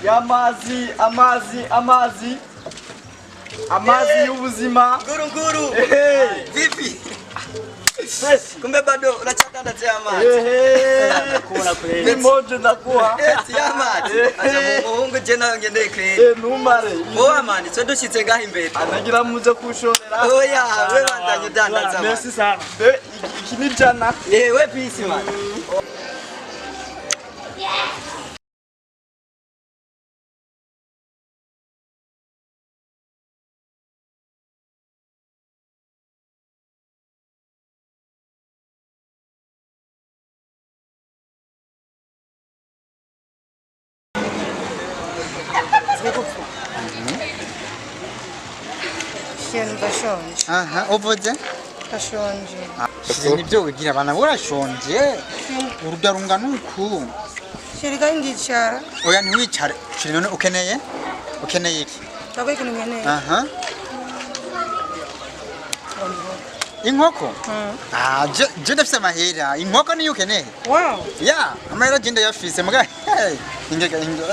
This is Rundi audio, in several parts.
y'amazi y'ubuzima. Nguru. Vipi? Kumbe bado unachakanda chama. Kuna kweli. Ni moja ndakuwa. Chama. Acha muhungu jena ngende kre. Numare. Oya mani, so dushitse ngaho imbere. Anagira muze kushorera. Oya, we bandanye dandaza. Merci sana. Iki ni jana. We peace man. Aha, uvuze? Ndashonje. Nibyo wigira abana urashonje. Urujya rungana uku. Shirika ndicara. Oya ntiwicare. Shiri none ukeneye? Ukeneye iki? Tago ikintu nkeneye. Aha. Inkoko? Je ndafise amahera. Inkoko niyo ukeneye? Wow. Ya, amahera je ndayafise muga.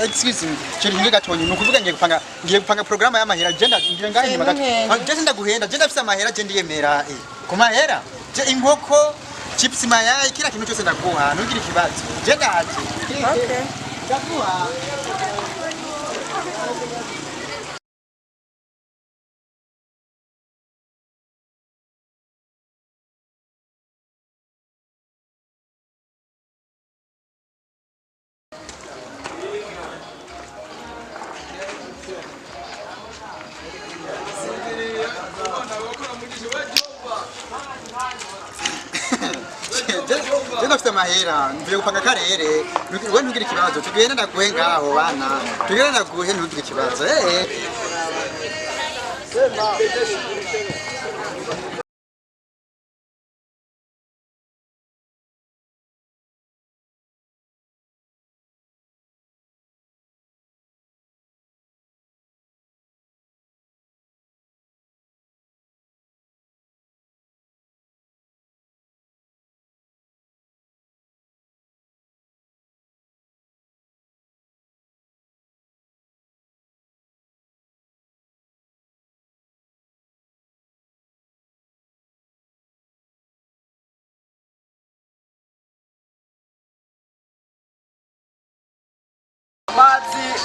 Excuse me. Shiri ngiye gatonye nukuvuga ngiye gupanga programme y'amahera je ngira ngahe nyuma gato. Je ndaguhenda je ndafise amahera je ndiyemera. Ku mahera? Je inkoko chips mayai kila kintu cyose ndaguha ntugire ikibazo. Je ndaje. Okay. Ndaguha. Je ndafite amahera mvuye gupanga karere we ntugire ikibazo tugenda ndaguhe ngaho bana tugenda ndaguhe ntugire ikibazo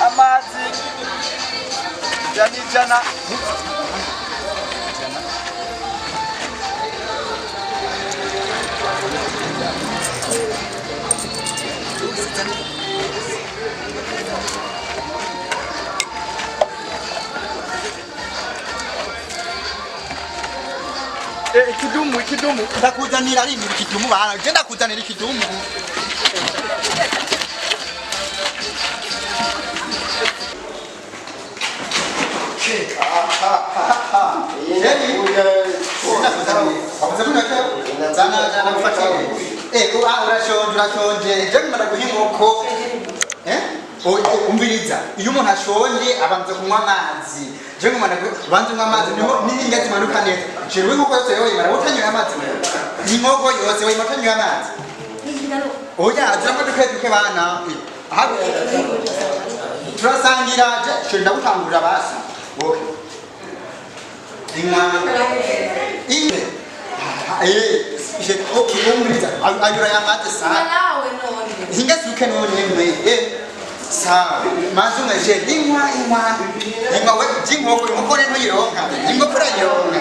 Amazi jana ikidumu ndakuzanira ari ikidumu bana je ndakuzanira ikidumu urashonje je ngimara guhingoko umviriza iyo umuntu ashonje abanza kunywa amazi je ngimara banza kunywa amazi niho n'inkinga zimanuka neza shirwe nk'uko yose yoye mara utanyoye amazi inkoko yose woye utanyoye amazi oya ziramo duke bana turasangira je shirwe ndagutangurira basi okay Inge. Je umuriza ayura yamate sa. Hinga suke none mwe. Sa mazu ngaje ingwa we jingoko ngokore no yironka. Ingokora yironka.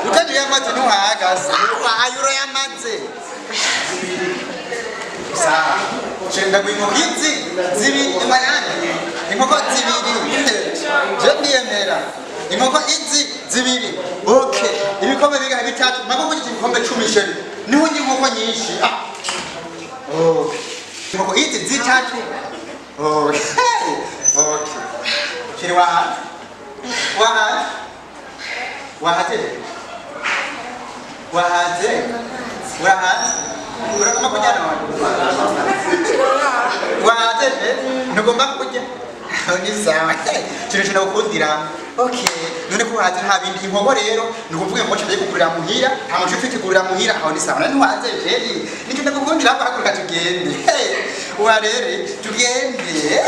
Ukaje yamate no hagaza. Ayura yamate. Sa chenda kwingokizi zibi imayani. Ingoko zibiri. Je ndiyemera. Inkoko izi zibiri okay ibikombe bigahe bitatu nako kugira ibikombe 10 sheri niho inkoko nyinshi inkoko izi zitatu okay sheri wahaze urakoma kujana wahaze ntugomba kujya ni sawa kirashira gukundira okay none ko hazi nta bindi inkoko rero nukuvuga ngo cyaje kugurira muhira amaje kwitegurira muhira aho ni sawa nani waze jeri nicyo ndagukundira ko hakuruka tugende wa rere tugende